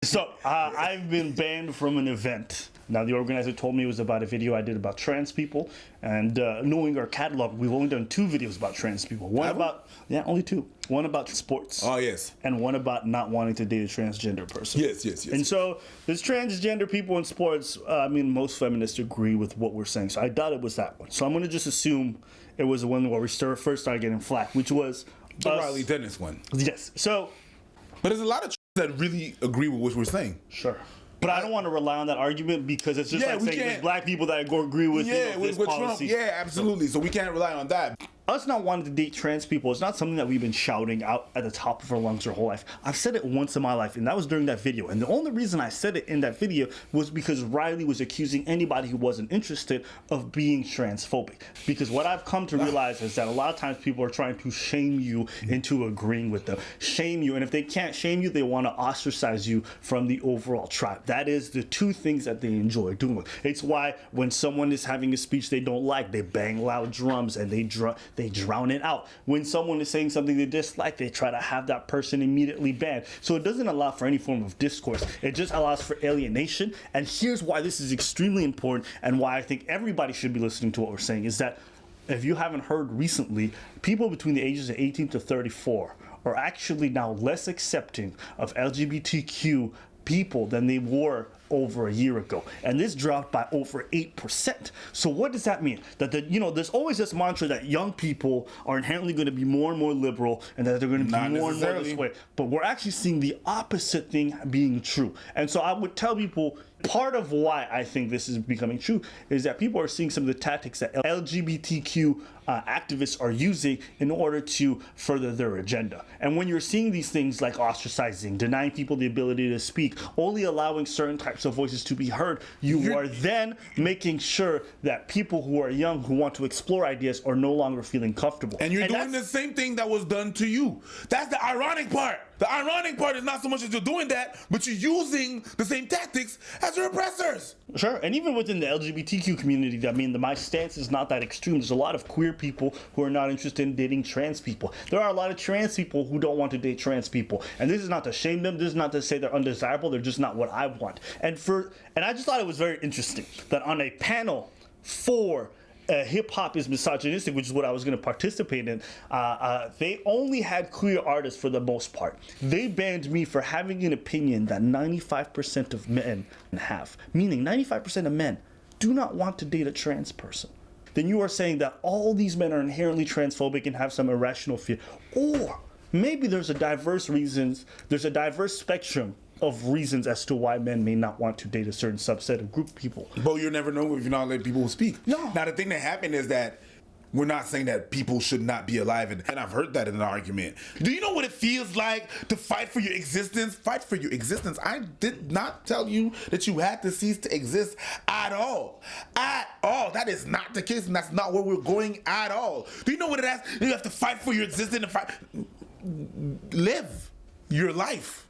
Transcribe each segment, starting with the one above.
So I've been banned from an event. Now, the organizer told me it was about a video I did about trans people, and knowing our catalog, we've only done 2 videos about trans people. One about, only 2. One about sports. Oh, yes. And one about not wanting to date a transgender person. Yes. And so, there's transgender people in sports. Most feminists agree with what we're saying. So I doubt it was that one. So I'm going to just assume it was the one where we first started getting flack, which was the Riley Dennis one. Yes. So, but there's a lot of that really agree with what we're saying. Sure. But I don't want to rely on that argument because it's just like saying there's black people that agree with with policy. Trump. Yeah, absolutely. So we can't rely on that. Us not wanting to date trans people is not something that we've been shouting out at the top of our lungs our whole life. I've said it once in my life, and that was during that video. And the only reason I said it in that video was because Riley was accusing anybody who wasn't interested of being transphobic. Because what I've come to realize is that a lot of times people are trying to shame you into agreeing with them. Shame you, and if they can't shame you, they want to ostracize you from the overall tribe. That is the 2 things that they enjoy doing. It's why when someone is having a speech they don't like, they bang loud drums and they drown it out. When someone is saying something they dislike, they try to have that person immediately banned. So it doesn't allow for any form of discourse. It just allows for alienation. And here's why this is extremely important and why I think everybody should be listening to what we're saying is that if you haven't heard recently, people between the ages of 18 to 34 are actually now less accepting of LGBTQ people than they were over a year ago, and this dropped by over 8%. So what does that mean? That there's always this mantra that young people are inherently going to be more and more liberal, and that they're going to be more and more this way. But we're actually seeing the opposite thing being true. And so I would tell people, part of why I think this is becoming true is that people are seeing some of the tactics that LGBTQ activists are using in order to further their agenda. And when you're seeing these things like ostracizing, denying people the ability to speak, only allowing certain types of voices to be heard, you are then making sure that people who are young, who want to explore ideas, are no longer feeling comfortable. And you're doing the same thing that was done to you. That's the ironic part. The ironic part is not so much as you're doing that, but you're using the same tactics as your oppressors. Sure, and even within the LGBTQ community, my stance is not that extreme. There's a lot of queer people who are not interested in dating trans people. There are a lot of trans people who don't want to date trans people. And this is not to shame them. This is not to say they're undesirable. They're just not what I want. And I just thought it was very interesting that on a panel for hip-hop is misogynistic, which is what I was going to participate in, they only had queer artists for the most part. They banned me for having an opinion that 95% of men have, meaning 95% of men do not want to date a trans person. Then you are saying that all these men are inherently transphobic and have some irrational fear. Or maybe there's a diverse spectrum of reasons as to why men may not want to date a certain subset of group of people. But you'll never know if you're not letting people speak. No. Now, the thing that happened is that we're not saying that people should not be alive, and I've heard that in an argument. Do you know what it feels like to fight for your existence? Fight for your existence. I did not tell you that you had to cease to exist at all. At all. That is not the case, and that's not where we're going at all. Do you know what it is? You have to fight for your existence and fight. Live your life.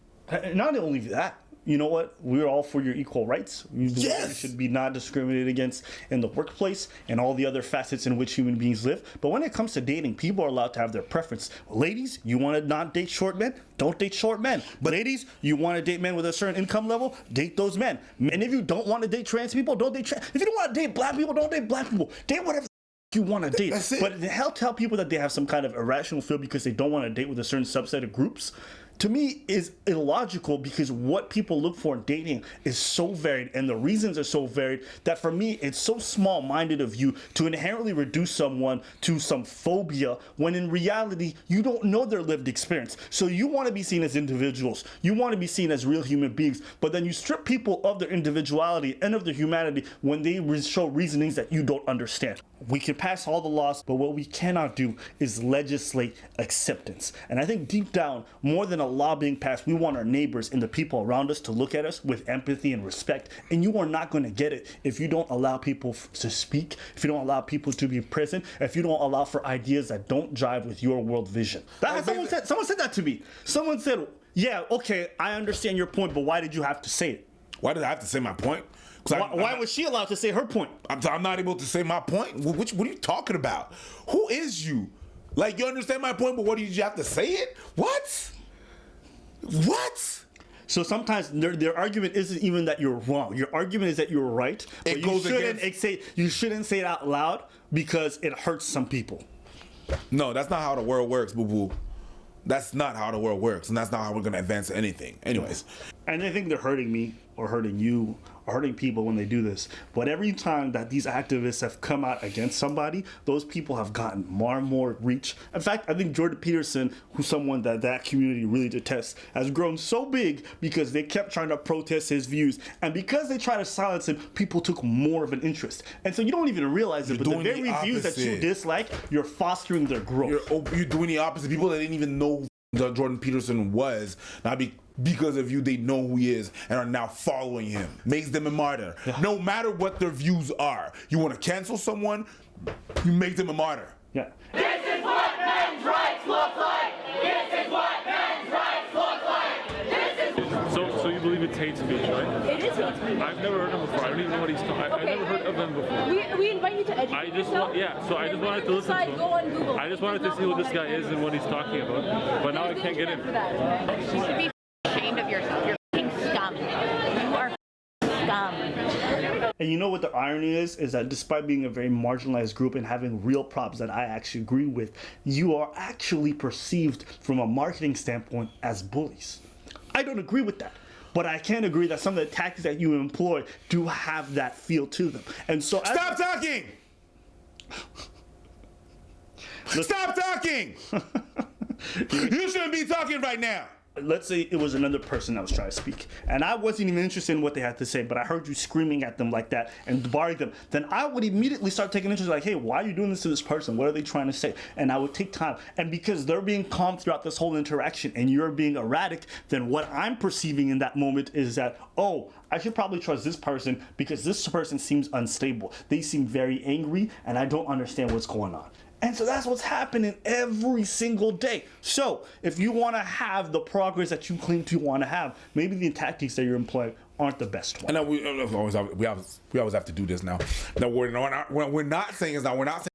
Not only that, you know what? We're all for your equal rights. You should be not discriminated against in the workplace and all the other facets in which human beings live. But when it comes to dating, people are allowed to have their preference. Ladies, you want to not date short men? Don't date short men. But ladies, you want to date men with a certain income level? Date those men. And if you don't want to date trans people, don't date trans. If you don't want to date black people, don't date black people. Date whatever you want to date. But to tell people that they have some kind of irrational fear because they don't want to date with a certain subset of groups, to me, is illogical, because what people look for in dating is so varied, and the reasons are so varied that for me, it's so small-minded of you to inherently reduce someone to some phobia when in reality, you don't know their lived experience. So you want to be seen as individuals. You want to be seen as real human beings, but then you strip people of their individuality and of their humanity when they show reasonings that you don't understand. We can pass all the laws, but what we cannot do is legislate acceptance. And I think deep down, more than a law being passed, we want our neighbors and the people around us to look at us with empathy and respect. And you are not going to get it if you don't allow people to speak, if you don't allow people to be present, if you don't allow for ideas that don't jive with your world vision. Someone said that to me. Someone said, yeah, okay, I understand your point, but why did you have to say it? Why did I have to say my point? Why was she allowed to say her point? I'm not able to say my point? What are you talking about? Who is you? Like, you understand my point, but what, did you have to say it? What? So sometimes their argument isn't even that you're wrong. Your argument is that you're right. But you shouldn't say it out loud because it hurts some people. No, that's not how the world works, boo boo. That's not how the world works, and that's not how we're gonna advance anything. Anyways. And I think they're hurting me or hurting you or hurting people when they do this. But every time that these activists have come out against somebody, those people have gotten more and more reach. In fact, I think Jordan Peterson, who's someone that community really detests, has grown so big because they kept trying to protest his views. And because they tried to silence him, people took more of an interest. And so you don't even realize it, but the very views that you dislike, you're fostering their growth. You're doing the opposite. People that didn't even know who Jordan Peterson was, because of you, they know who he is and are now following him. Makes them a martyr. Yeah. No matter what their views are. You want to cancel someone, you make them a martyr. Yeah. This is what men's rights look like. This is what men's rights look like. So you believe it's hate speech, right? It is hate speech. I've never heard him before. I don't even know what he's talking. I've never heard of him before. We invite you to educate yourself. I just wanted to listen to him. Go on Google. I just wanted to see who this guy is and what he's talking about. But now I can't get him. You should be ashamed of yourself. You're f***ing scum. You are scum. And you know what the irony is that despite being a very marginalized group and having real problems that I actually agree with, you are actually perceived from a marketing standpoint as bullies. I don't agree with that. But I can agree that some of the tactics that you employ do have that feel to them. And so Stop talking! Stop talking! You shouldn't be talking right now. Let's say it was another person that was trying to speak, and I wasn't even interested in what they had to say, but I heard you screaming at them like that and barring them, then I would immediately start taking interest, like, hey, why are you doing this to this person? What are they trying to say? And I would take time. And because they're being calm throughout this whole interaction and you're being erratic, then what I'm perceiving in that moment is that, oh, I should probably trust this person because this person seems unstable. They seem very angry and I don't understand what's going on. And so that's what's happening every single day. So if you want to have the progress that you claim to want to have, maybe the tactics that you're employing aren't the best one. And we always have to do this now. No, we're not saying is now we're not saying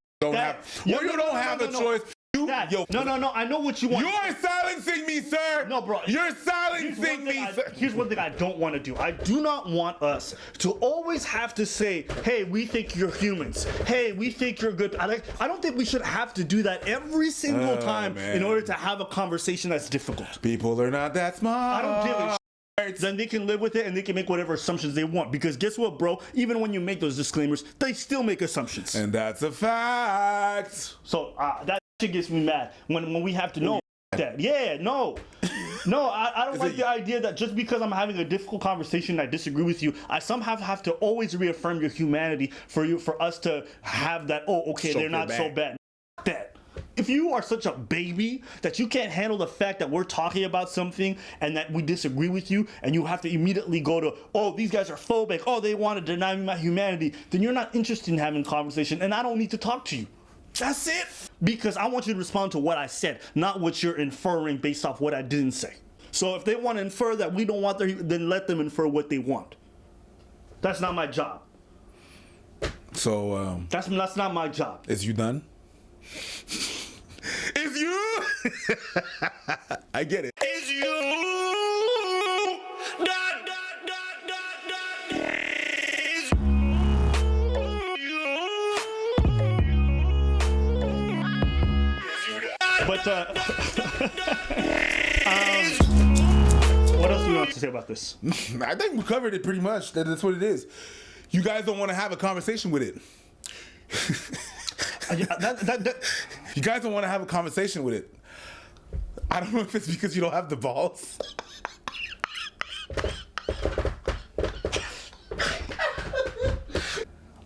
you don't have a choice. No, I know what you want. You're silencing me, sir. No, bro. You're silencing me, sir. Here's one thing I don't want to do. I do not want us to always have to say, hey, we think you're humans. Hey, we think you're good. I don't think we should have to do that every single time in order to have a conversation that's difficult. People are not that smart. I don't give a shit. Then they can live with it and they can make whatever assumptions they want. Because guess what, bro? Even when you make those disclaimers, they still make assumptions. And that's a fact. So that shit gets me mad when we have to know that. Yeah, no, I don't like the idea that just because I'm having a difficult conversation, I disagree with you, I somehow have to always reaffirm your humanity for us to have that. Oh, okay, they're not so bad. That. If you are such a baby that you can't handle the fact that we're talking about something and that we disagree with you and you have to immediately go to, oh, these guys are phobic, oh, they want to deny me my humanity, then you're not interested in having a conversation and I don't need to talk to you. That's it. Because I want you to respond to what I said, not what you're inferring based off what I didn't say. So if they want to infer that we don't want their, then let them infer what they want. That's not my job. So that's not my job. Is you done? Is you? I get it. Is you? But what else do you want to say about this? I think we covered it pretty much. That's what it is. You guys don't want to have a conversation with it. You guys don't want to have a conversation with it. I don't know if it's because you don't have the balls.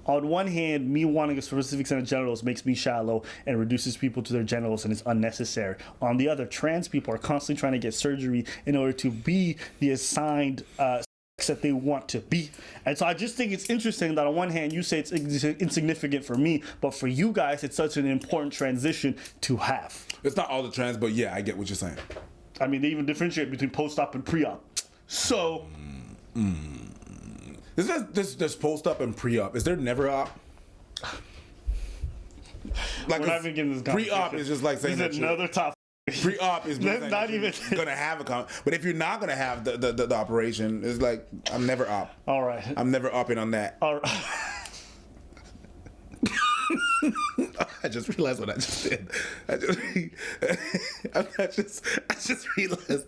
On one hand, me wanting a specific set of genitals makes me shallow and reduces people to their genitals and is unnecessary. On the other, trans people are constantly trying to get surgery in order to be the assigned sex that they want to be. And so I just think it's interesting that on one hand, you say it's insignificant for me, but for you guys, it's such an important transition to have. It's not all the trans, but yeah, I get what you're saying. I mean, they even differentiate between post-op and pre-op. So... There's post-op and pre-op. Is there never op? Like, we're not even getting this conversation. Pre-op is just like saying this is another topic Pre-op is That's saying not that you're even- gonna have but if you're not gonna have the operation, it's like I'm never op. All right. I'm never upping on that. All right. I just realized what I just did. I just realized.